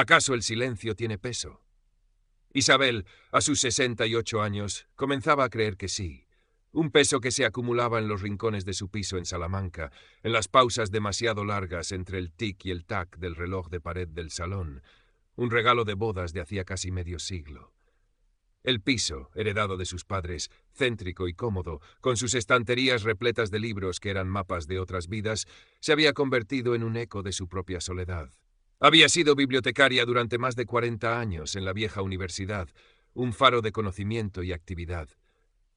¿Acaso el silencio tiene peso? Isabel, a sus 68 años, comenzaba a creer que sí. Un peso que se acumulaba en los rincones de su piso en Salamanca, en las pausas demasiado largas entre el tic y el tac del reloj de pared del salón, un regalo de bodas de hacía casi medio siglo. El piso, heredado de sus padres, céntrico y cómodo, con sus estanterías repletas de libros que eran mapas de otras vidas, se había convertido en un eco de su propia soledad. Había sido bibliotecaria durante más de 40 años en la vieja universidad, un faro de conocimiento y actividad.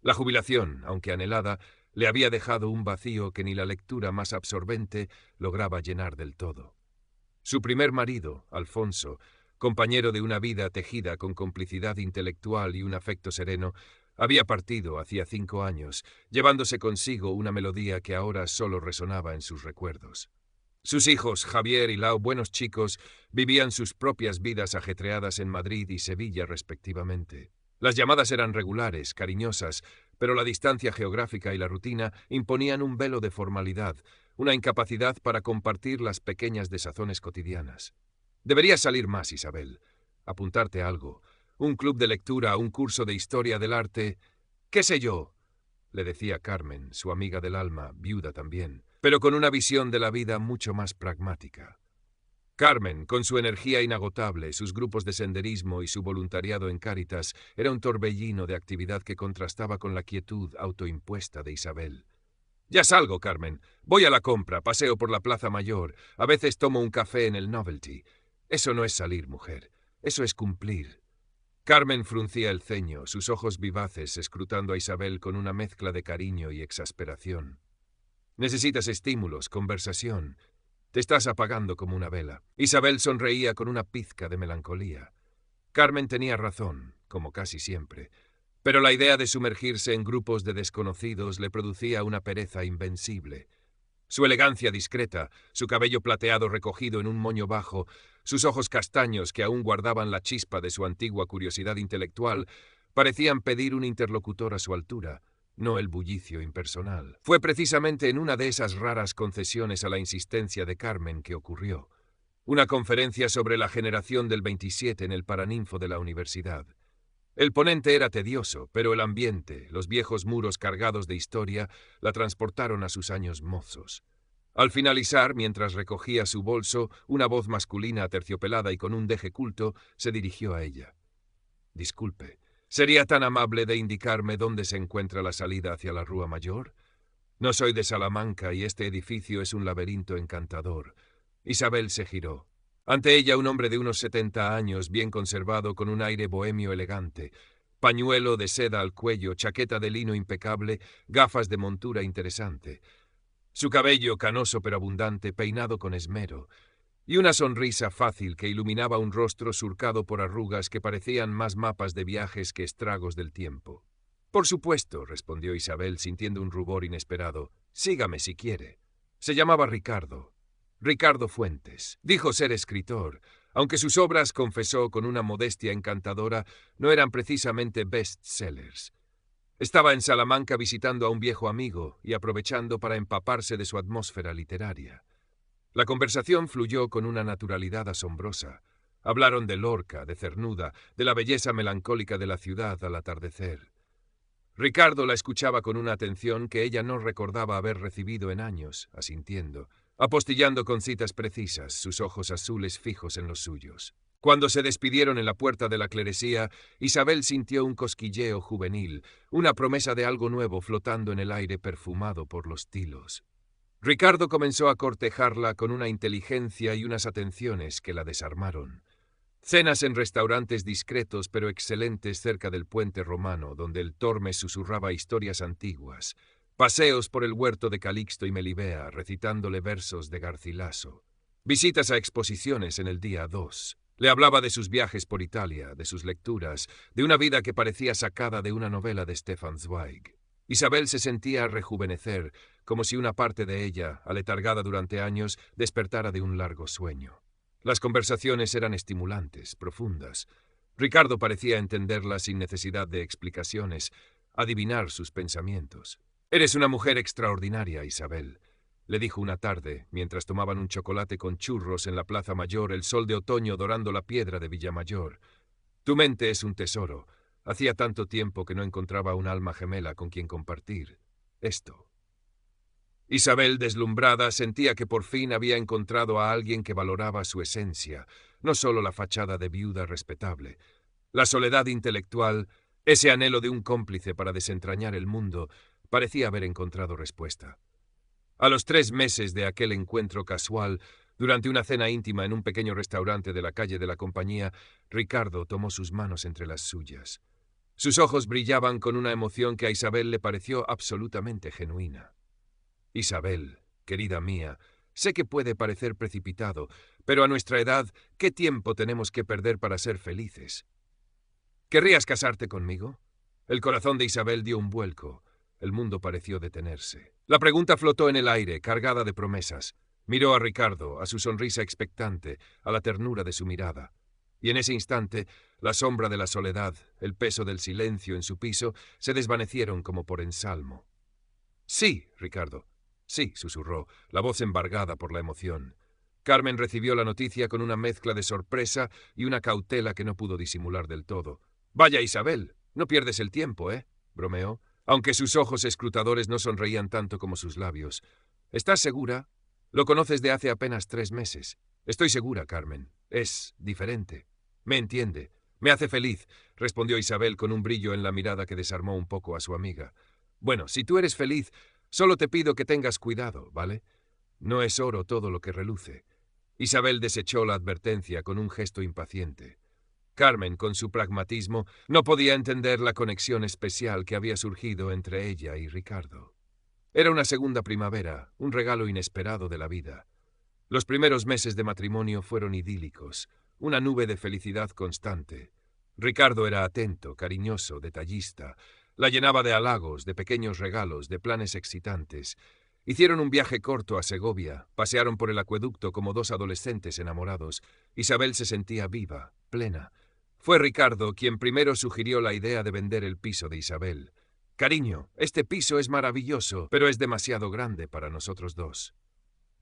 La jubilación, aunque anhelada, le había dejado un vacío que ni la lectura más absorbente lograba llenar del todo. Su primer marido, Alfonso, compañero de una vida tejida con complicidad intelectual y un afecto sereno, había partido hacía 5 años, llevándose consigo una melodía que ahora solo resonaba en sus recuerdos. Sus hijos, Javier y Lau, buenos chicos, vivían sus propias vidas ajetreadas en Madrid y Sevilla respectivamente. Las llamadas eran regulares, cariñosas, pero la distancia geográfica y la rutina imponían un velo de formalidad, una incapacidad para compartir las pequeñas desazones cotidianas. Deberías salir más, Isabel. Apuntarte a algo. Un club de lectura, un curso de historia del arte. ¿Qué sé yo?, le decía Carmen, su amiga del alma, viuda también, pero con una visión de la vida mucho más pragmática. Carmen, con su energía inagotable, sus grupos de senderismo y su voluntariado en Cáritas, era un torbellino de actividad que contrastaba con la quietud autoimpuesta de Isabel. Ya salgo, Carmen. Voy a la compra, paseo por la Plaza Mayor, a veces tomo un café en el Novelty. Eso no es salir, mujer. Eso es cumplir. Carmen fruncía el ceño, sus ojos vivaces escrutando a Isabel con una mezcla de cariño y exasperación. Necesitas estímulos, conversación. Te estás apagando como una vela. Isabel sonreía con una pizca de melancolía. Carmen tenía razón, como casi siempre, pero la idea de sumergirse en grupos de desconocidos le producía una pereza invencible. Su elegancia discreta, su cabello plateado recogido en un moño bajo, sus ojos castaños que aún guardaban la chispa de su antigua curiosidad intelectual, parecían pedir un interlocutor a su altura, no el bullicio impersonal. Fue precisamente en una de esas raras concesiones a la insistencia de Carmen que ocurrió. Una conferencia sobre la generación del 27 en el Paraninfo de la universidad. El ponente era tedioso, pero el ambiente, los viejos muros cargados de historia, la transportaron a sus años mozos. Al finalizar, mientras recogía su bolso, una voz masculina aterciopelada y con un deje culto se dirigió a ella. «Disculpe, ¿sería tan amable de indicarme dónde se encuentra la salida hacia la Rúa Mayor? No soy de Salamanca y este edificio es un laberinto encantador». Isabel se giró. Ante ella un hombre de unos 70 años, bien conservado, con un aire bohemio elegante, pañuelo de seda al cuello, chaqueta de lino impecable, gafas de montura interesante. Su cabello, canoso pero abundante, peinado con esmero, y una sonrisa fácil que iluminaba un rostro surcado por arrugas que parecían más mapas de viajes que estragos del tiempo. «Por supuesto», respondió Isabel, sintiendo un rubor inesperado. «Sígame si quiere». Se llamaba Ricardo Fuentes. Dijo ser escritor, aunque sus obras, confesó con una modestia encantadora, no eran precisamente bestsellers. Estaba en Salamanca visitando a un viejo amigo y aprovechando para empaparse de su atmósfera literaria. La conversación fluyó con una naturalidad asombrosa. Hablaron de Lorca, de Cernuda, de la belleza melancólica de la ciudad al atardecer. Ricardo la escuchaba con una atención que ella no recordaba haber recibido en años, asintiendo, apostillando con citas precisas, sus ojos azules fijos en los suyos. Cuando se despidieron en la puerta de la clerecía, Isabel sintió un cosquilleo juvenil, una promesa de algo nuevo flotando en el aire perfumado por los tilos. Ricardo comenzó a cortejarla con una inteligencia y unas atenciones que la desarmaron. Cenas en restaurantes discretos pero excelentes cerca del puente romano, donde el Tormes susurraba historias antiguas. Paseos por el huerto de Calixto y Melibea, recitándole versos de Garcilaso. Visitas a exposiciones en el día 2. Le hablaba de sus viajes por Italia, de sus lecturas, de una vida que parecía sacada de una novela de Stefan Zweig. Isabel se sentía rejuvenecer, como si una parte de ella, aletargada durante años, despertara de un largo sueño. Las conversaciones eran estimulantes, profundas. Ricardo parecía entenderlas sin necesidad de explicaciones, adivinar sus pensamientos. «Eres una mujer extraordinaria, Isabel. le dijo una tarde, mientras tomaban un chocolate con churros en la Plaza Mayor, el sol de otoño dorando la piedra de Villamayor. Tu mente es un tesoro. Hacía tanto tiempo que no encontraba un alma gemela con quien compartir esto. Isabel, deslumbrada, sentía que por fin había encontrado a alguien que valoraba su esencia, no solo la fachada de viuda respetable. La soledad intelectual, ese anhelo de un cómplice para desentrañar el mundo, parecía haber encontrado respuesta. A los 3 meses de aquel encuentro casual, durante una cena íntima en un pequeño restaurante de la calle de la Compañía, Ricardo tomó sus manos entre las suyas. Sus ojos brillaban con una emoción que a Isabel le pareció absolutamente genuina. Isabel, querida mía, sé que puede parecer precipitado, pero a nuestra edad, ¿qué tiempo tenemos que perder para ser felices? ¿Querrías casarte conmigo? El corazón de Isabel dio un vuelco. El mundo pareció detenerse. La pregunta flotó en el aire, cargada de promesas. Miró a Ricardo, a su sonrisa expectante, a la ternura de su mirada. Y en ese instante, la sombra de la soledad, el peso del silencio en su piso, se desvanecieron como por ensalmo. Sí, Ricardo. Sí, susurró, la voz embargada por la emoción. Carmen recibió la noticia con una mezcla de sorpresa y una cautela que no pudo disimular del todo. «Vaya, Isabel, no pierdes el tiempo, ¿eh?», bromeó, aunque sus ojos escrutadores no sonreían tanto como sus labios. «¿Estás segura? Lo conoces de hace apenas 3 meses. Estoy segura, Carmen. Es diferente. Me entiende. Me hace feliz», respondió Isabel con un brillo en la mirada que desarmó un poco a su amiga. «Bueno, si tú eres feliz, solo te pido que tengas cuidado, ¿vale? No es oro todo lo que reluce». Isabel desechó la advertencia con un gesto impaciente. Carmen, con su pragmatismo, no podía entender la conexión especial que había surgido entre ella y Ricardo. Era una segunda primavera, un regalo inesperado de la vida. Los primeros meses de matrimonio fueron idílicos, una nube de felicidad constante. Ricardo era atento, cariñoso, detallista. La llenaba de halagos, de pequeños regalos, de planes excitantes. Hicieron un viaje corto a Segovia, pasearon por el acueducto como 2 adolescentes enamorados. Isabel se sentía viva, plena. Fue Ricardo quien primero sugirió la idea de vender el piso de Isabel. «Cariño, este piso es maravilloso, pero es demasiado grande para nosotros 2.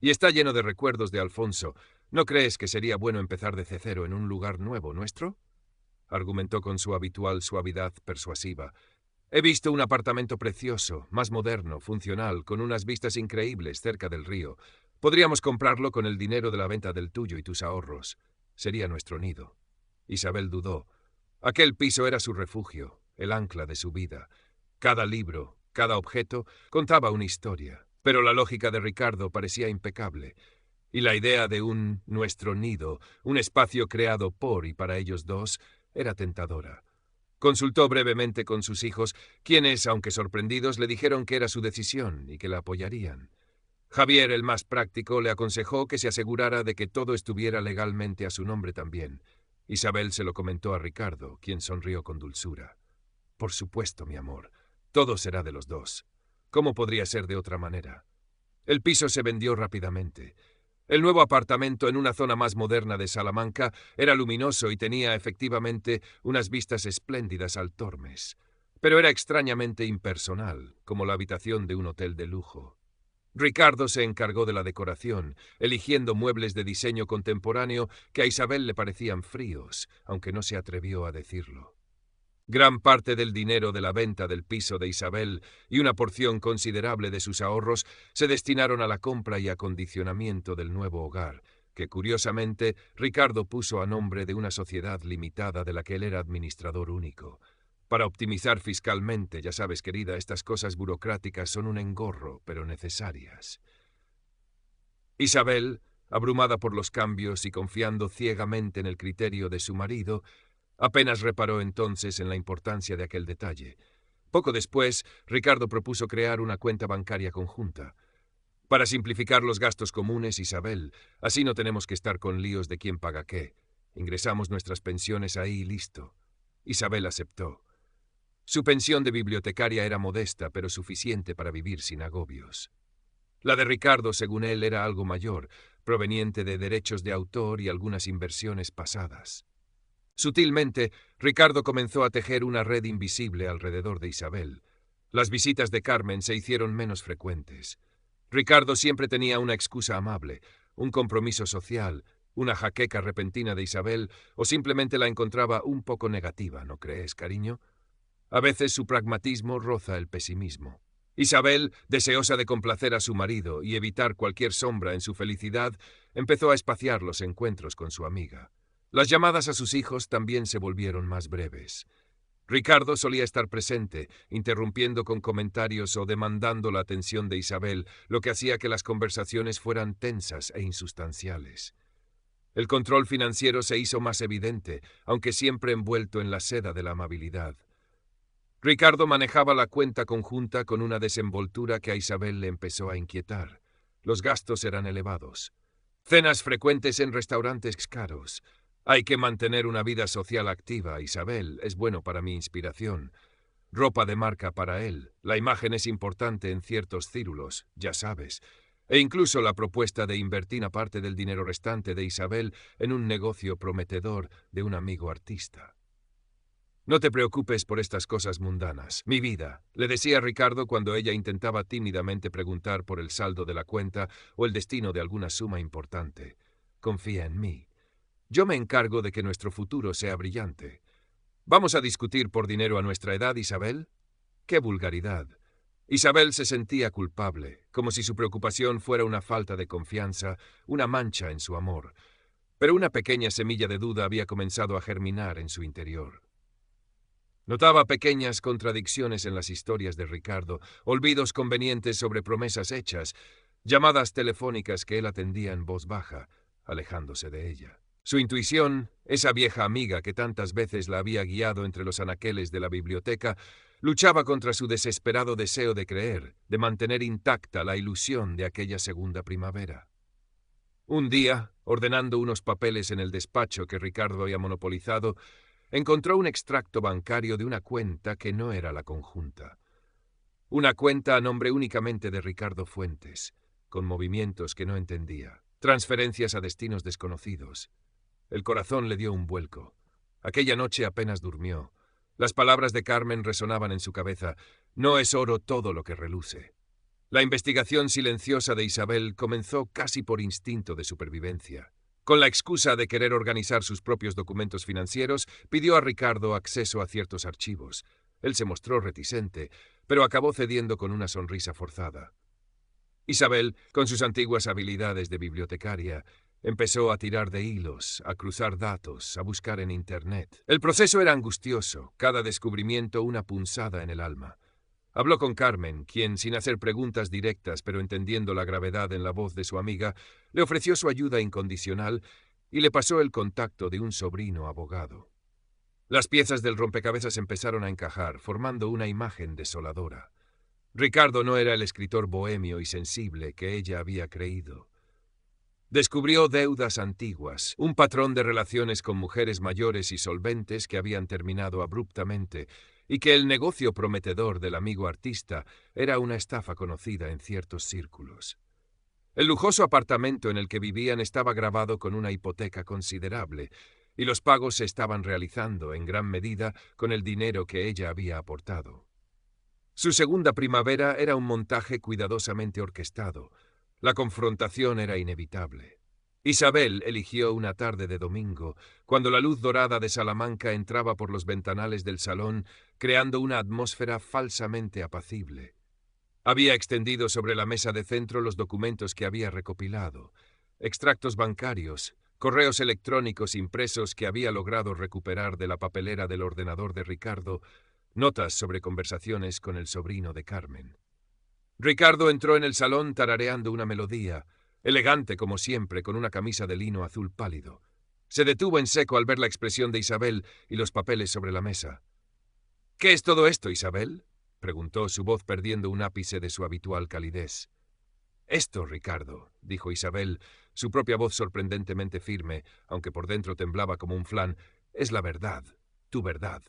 Y está lleno de recuerdos de Alfonso. ¿No crees que sería bueno empezar de cero en un lugar nuevo nuestro?», argumentó con su habitual suavidad persuasiva. «He visto un apartamento precioso, más moderno, funcional, con unas vistas increíbles cerca del río. Podríamos comprarlo con el dinero de la venta del tuyo y tus ahorros. Sería nuestro nido». Isabel dudó. Aquel piso era su refugio, el ancla de su vida. Cada libro, cada objeto, contaba una historia, pero la lógica de Ricardo parecía impecable. Y la idea de un nuestro nido, un espacio creado por y para ellos 2, era tentadora. Consultó brevemente con sus hijos, quienes, aunque sorprendidos, le dijeron que era su decisión y que la apoyarían. Javier, el más práctico, le aconsejó que se asegurara de que todo estuviera legalmente a su nombre también. Isabel se lo comentó a Ricardo, quien sonrió con dulzura. «Por supuesto, mi amor. Todo será de los 2. ¿Cómo podría ser de otra manera?». El piso se vendió rápidamente. El nuevo apartamento en una zona más moderna de Salamanca era luminoso y tenía efectivamente unas vistas espléndidas al Tormes. Pero era extrañamente impersonal, como la habitación de un hotel de lujo. Ricardo se encargó de la decoración, eligiendo muebles de diseño contemporáneo que a Isabel le parecían fríos, aunque no se atrevió a decirlo. Gran parte del dinero de la venta del piso de Isabel y una porción considerable de sus ahorros se destinaron a la compra y acondicionamiento del nuevo hogar, que curiosamente Ricardo puso a nombre de una sociedad limitada de la que él era administrador único. Para optimizar fiscalmente, ya sabes, querida, estas cosas burocráticas son un engorro, pero necesarias. Isabel, abrumada por los cambios y confiando ciegamente en el criterio de su marido, apenas reparó entonces en la importancia de aquel detalle. Poco después, Ricardo propuso crear una cuenta bancaria conjunta. «Para simplificar los gastos comunes, Isabel, así no tenemos que estar con líos de quién paga qué. Ingresamos nuestras pensiones ahí y listo». Isabel aceptó. Su pensión de bibliotecaria era modesta, pero suficiente para vivir sin agobios. La de Ricardo, según él, era algo mayor, proveniente de derechos de autor y algunas inversiones pasadas. Sutilmente, Ricardo comenzó a tejer una red invisible alrededor de Isabel. Las visitas de Carmen se hicieron menos frecuentes. Ricardo siempre tenía una excusa amable, un compromiso social, una jaqueca repentina de Isabel, o simplemente la encontraba un poco negativa, ¿no crees, cariño? A veces su pragmatismo roza el pesimismo. Isabel, deseosa de complacer a su marido y evitar cualquier sombra en su felicidad, empezó a espaciar los encuentros con su amiga. Las llamadas a sus hijos también se volvieron más breves. Ricardo solía estar presente, interrumpiendo con comentarios o demandando la atención de Isabel, lo que hacía que las conversaciones fueran tensas e insustanciales. El control financiero se hizo más evidente, aunque siempre envuelto en la seda de la amabilidad. Ricardo manejaba la cuenta conjunta con una desenvoltura que a Isabel le empezó a inquietar. Los gastos eran elevados. Cenas frecuentes en restaurantes caros. Hay que mantener una vida social activa, Isabel, es bueno para mi inspiración. Ropa de marca para él. La imagen es importante en ciertos círculos, ya sabes. E incluso la propuesta de invertir una parte del dinero restante de Isabel en un negocio prometedor de un amigo artista. No te preocupes por estas cosas mundanas. Mi vida, le decía Ricardo cuando ella intentaba tímidamente preguntar por el saldo de la cuenta o el destino de alguna suma importante. Confía en mí. Yo me encargo de que nuestro futuro sea brillante. ¿Vamos a discutir por dinero a nuestra edad, Isabel? ¡Qué vulgaridad! Isabel se sentía culpable, como si su preocupación fuera una falta de confianza, una mancha en su amor. Pero una pequeña semilla de duda había comenzado a germinar en su interior. Notaba pequeñas contradicciones en las historias de Ricardo, olvidos convenientes sobre promesas hechas, llamadas telefónicas que él atendía en voz baja, alejándose de ella. Su intuición, esa vieja amiga que tantas veces la había guiado entre los anaqueles de la biblioteca, luchaba contra su desesperado deseo de creer, de mantener intacta la ilusión de aquella segunda primavera. Un día, ordenando unos papeles en el despacho que Ricardo había monopolizado, encontró un extracto bancario de una cuenta que no era la conjunta. Una cuenta a nombre únicamente de Ricardo Fuentes, con movimientos que no entendía, transferencias a destinos desconocidos. El corazón le dio un vuelco. Aquella noche apenas durmió. Las palabras de Carmen resonaban en su cabeza. No es oro todo lo que reluce. La investigación silenciosa de Isabel comenzó casi por instinto de supervivencia. Con la excusa de querer organizar sus propios documentos financieros, pidió a Ricardo acceso a ciertos archivos. Él se mostró reticente, pero acabó cediendo con una sonrisa forzada. Isabel, con sus antiguas habilidades de bibliotecaria, empezó a tirar de hilos, a cruzar datos, a buscar en Internet. El proceso era angustioso, cada descubrimiento una punzada en el alma. Habló con Carmen, quien, sin hacer preguntas directas, pero entendiendo la gravedad en la voz de su amiga, le ofreció su ayuda incondicional y le pasó el contacto de un sobrino abogado. Las piezas del rompecabezas empezaron a encajar, formando una imagen desoladora. Ricardo no era el escritor bohemio y sensible que ella había creído. Descubrió deudas antiguas, un patrón de relaciones con mujeres mayores y solventes que habían terminado abruptamente, y que el negocio prometedor del amigo artista era una estafa conocida en ciertos círculos. El lujoso apartamento en el que vivían estaba gravado con una hipoteca considerable, y los pagos se estaban realizando en gran medida con el dinero que ella había aportado. Su segunda primavera era un montaje cuidadosamente orquestado. La confrontación era inevitable. Isabel eligió una tarde de domingo, cuando la luz dorada de Salamanca entraba por los ventanales del salón, creando una atmósfera falsamente apacible. Había extendido sobre la mesa de centro los documentos que había recopilado, extractos bancarios, correos electrónicos impresos que había logrado recuperar de la papelera del ordenador de Ricardo, notas sobre conversaciones con el sobrino de Carmen. Ricardo entró en el salón tarareando una melodía, elegante como siempre, con una camisa de lino azul pálido. Se detuvo en seco al ver la expresión de Isabel y los papeles sobre la mesa. «¿Qué es todo esto, Isabel?», preguntó, su voz perdiendo un ápice de su habitual calidez. «Esto, Ricardo», dijo Isabel, su propia voz sorprendentemente firme, aunque por dentro temblaba como un flan, «es la verdad, tu verdad».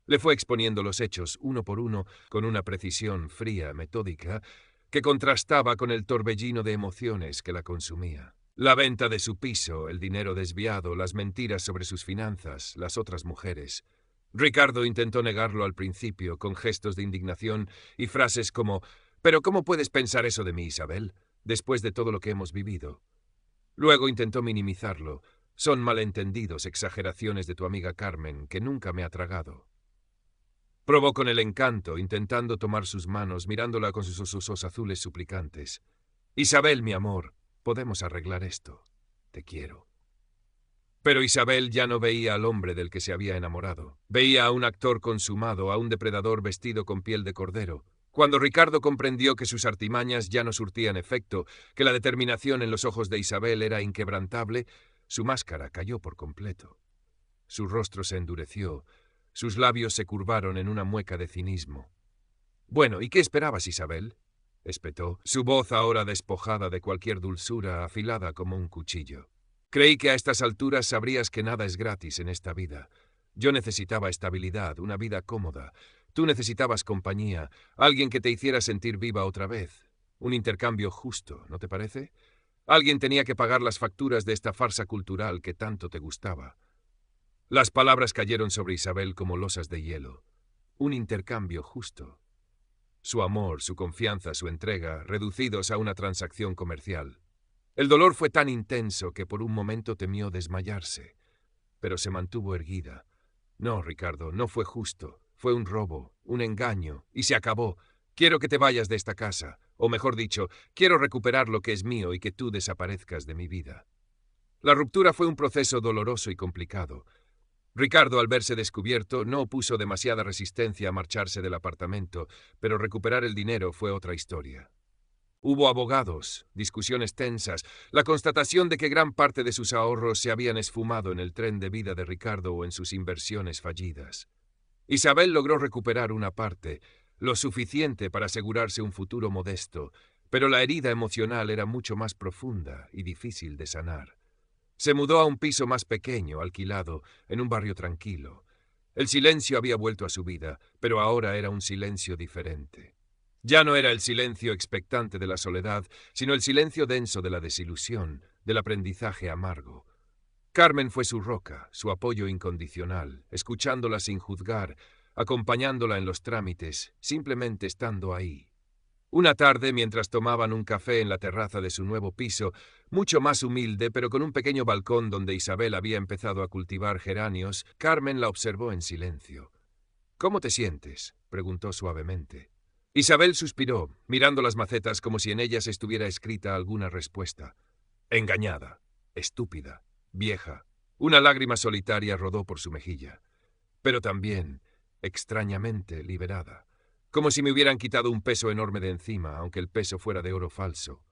Le fue exponiendo los hechos, uno por uno, con una precisión fría, metódica, que contrastaba con el torbellino de emociones que la consumía. La venta de su piso, el dinero desviado, las mentiras sobre sus finanzas, las otras mujeres. Ricardo intentó negarlo al principio, con gestos de indignación y frases como Pero ¿cómo puedes pensar eso de mí, Isabel, después de todo lo que hemos vivido? Luego intentó minimizarlo. Son malentendidos, exageraciones de tu amiga Carmen, que nunca me ha tragado. Probó con el encanto, intentando tomar sus manos, mirándola con sus ojos azules suplicantes. Isabel, mi amor, podemos arreglar esto. Te quiero. Pero Isabel ya no veía al hombre del que se había enamorado. Veía a un actor consumado, a un depredador vestido con piel de cordero. Cuando Ricardo comprendió que sus artimañas ya no surtían efecto, que la determinación en los ojos de Isabel era inquebrantable, su máscara cayó por completo. Su rostro se endureció, sus labios se curvaron en una mueca de cinismo. «Bueno, ¿y qué esperabas, Isabel?», espetó, su voz ahora despojada de cualquier dulzura, afilada como un cuchillo. «Creí que a estas alturas sabrías que nada es gratis en esta vida. Yo necesitaba estabilidad, una vida cómoda. Tú necesitabas compañía, alguien que te hiciera sentir viva otra vez. Un intercambio justo, ¿no te parece? Alguien tenía que pagar las facturas de esta farsa cultural que tanto te gustaba». Las palabras cayeron sobre Isabel como losas de hielo. Un intercambio justo. Su amor, su confianza, su entrega, reducidos a una transacción comercial. El dolor fue tan intenso que por un momento temió desmayarse, pero se mantuvo erguida. «No, Ricardo, no fue justo. Fue un robo, un engaño, y se acabó. Quiero que te vayas de esta casa, o mejor dicho, quiero recuperar lo que es mío y que tú desaparezcas de mi vida». La ruptura fue un proceso doloroso y complicado. Ricardo, al verse descubierto, no opuso demasiada resistencia a marcharse del apartamento, pero recuperar el dinero fue otra historia. Hubo abogados, discusiones tensas, la constatación de que gran parte de sus ahorros se habían esfumado en el tren de vida de Ricardo o en sus inversiones fallidas. Isabel logró recuperar una parte, lo suficiente para asegurarse un futuro modesto, pero la herida emocional era mucho más profunda y difícil de sanar. Se mudó a un piso más pequeño, alquilado, en un barrio tranquilo. El silencio había vuelto a su vida, pero ahora era un silencio diferente. Ya no era el silencio expectante de la soledad, sino el silencio denso de la desilusión, del aprendizaje amargo. Carmen fue su roca, su apoyo incondicional, escuchándola sin juzgar, acompañándola en los trámites, simplemente estando ahí. Una tarde, mientras tomaban un café en la terraza de su nuevo piso, mucho más humilde, pero con un pequeño balcón donde Isabel había empezado a cultivar geranios, Carmen la observó en silencio. «¿Cómo te sientes?», preguntó suavemente. Isabel suspiró, mirando las macetas como si en ellas estuviera escrita alguna respuesta. Engañada, estúpida, vieja. Una lágrima solitaria rodó por su mejilla. Pero también, extrañamente, liberada. Como si me hubieran quitado un peso enorme de encima, aunque el peso fuera de oro falso.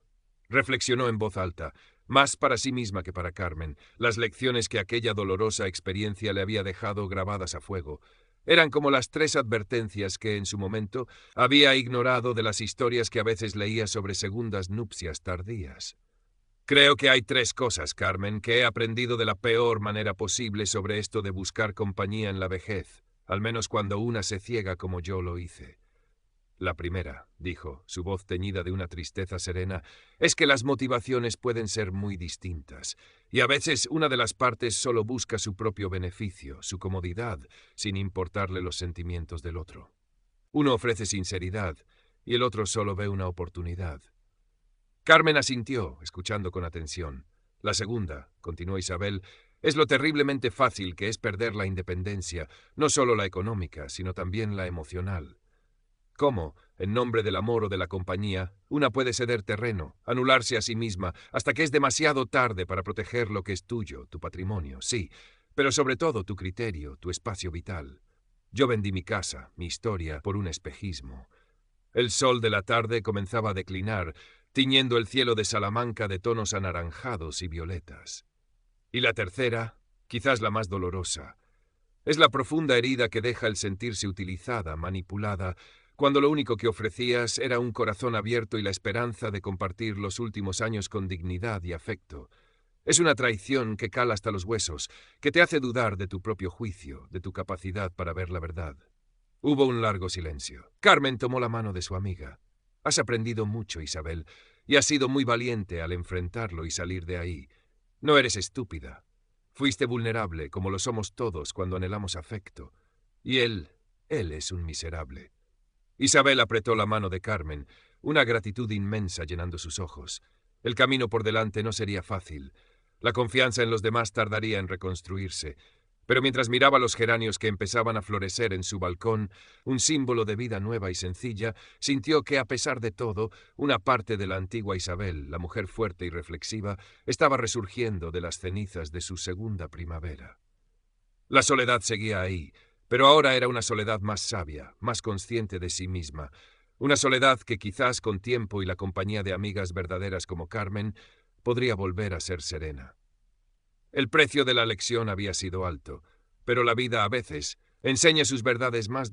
Reflexionó en voz alta, más para sí misma que para Carmen, las lecciones que aquella dolorosa experiencia le había dejado grabadas a fuego. Eran como las 3 advertencias que, en su momento, había ignorado de las historias que a veces leía sobre segundas nupcias tardías. «Creo que hay 3 cosas, Carmen, que he aprendido de la peor manera posible sobre esto de buscar compañía en la vejez, al menos cuando una se ciega como yo lo hice». «La primera», dijo, su voz teñida de una tristeza serena, «es que las motivaciones pueden ser muy distintas, y a veces una de las partes solo busca su propio beneficio, su comodidad, sin importarle los sentimientos del otro. Uno ofrece sinceridad, y el otro solo ve una oportunidad». Carmen asintió, escuchando con atención. «La segunda», continuó Isabel, «es lo terriblemente fácil que es perder la independencia, no solo la económica, sino también la emocional. Cómo, en nombre del amor o de la compañía, una puede ceder terreno, anularse a sí misma, hasta que es demasiado tarde para proteger lo que es tuyo, tu patrimonio, sí, pero sobre todo tu criterio, tu espacio vital. Yo vendí mi casa, mi historia, por un espejismo». El sol de la tarde comenzaba a declinar, tiñendo el cielo de Salamanca de tonos anaranjados y violetas. Y la tercera, quizás la más dolorosa, es la profunda herida que deja el sentirse utilizada, manipulada, cuando lo único que ofrecías era un corazón abierto y la esperanza de compartir los últimos años con dignidad y afecto. Es una traición que cala hasta los huesos, que te hace dudar de tu propio juicio, de tu capacidad para ver la verdad. Hubo un largo silencio. Carmen tomó la mano de su amiga. «Has aprendido mucho, Isabel, y has sido muy valiente al enfrentarlo y salir de ahí. No eres estúpida. Fuiste vulnerable, como lo somos todos cuando anhelamos afecto. Y él es un miserable». Isabel apretó la mano de Carmen. una gratitud inmensa llenando sus ojos. El camino por delante no sería fácil. La confianza en los demás tardaría en reconstruirse. Pero mientras miraba los geranios que empezaban a florecer en su balcón, un símbolo de vida nueva y sencilla, sintió que, a pesar de todo, una parte de la antigua Isabel, la mujer fuerte y reflexiva, estaba resurgiendo de las cenizas de su segunda primavera. La soledad seguía ahí, pero ahora era una soledad más sabia, más consciente de sí misma. Una soledad que quizás con tiempo y la compañía de amigas verdaderas como Carmen, podría volver a ser serena. El precio de la lección había sido alto, pero la vida a veces enseña sus verdades más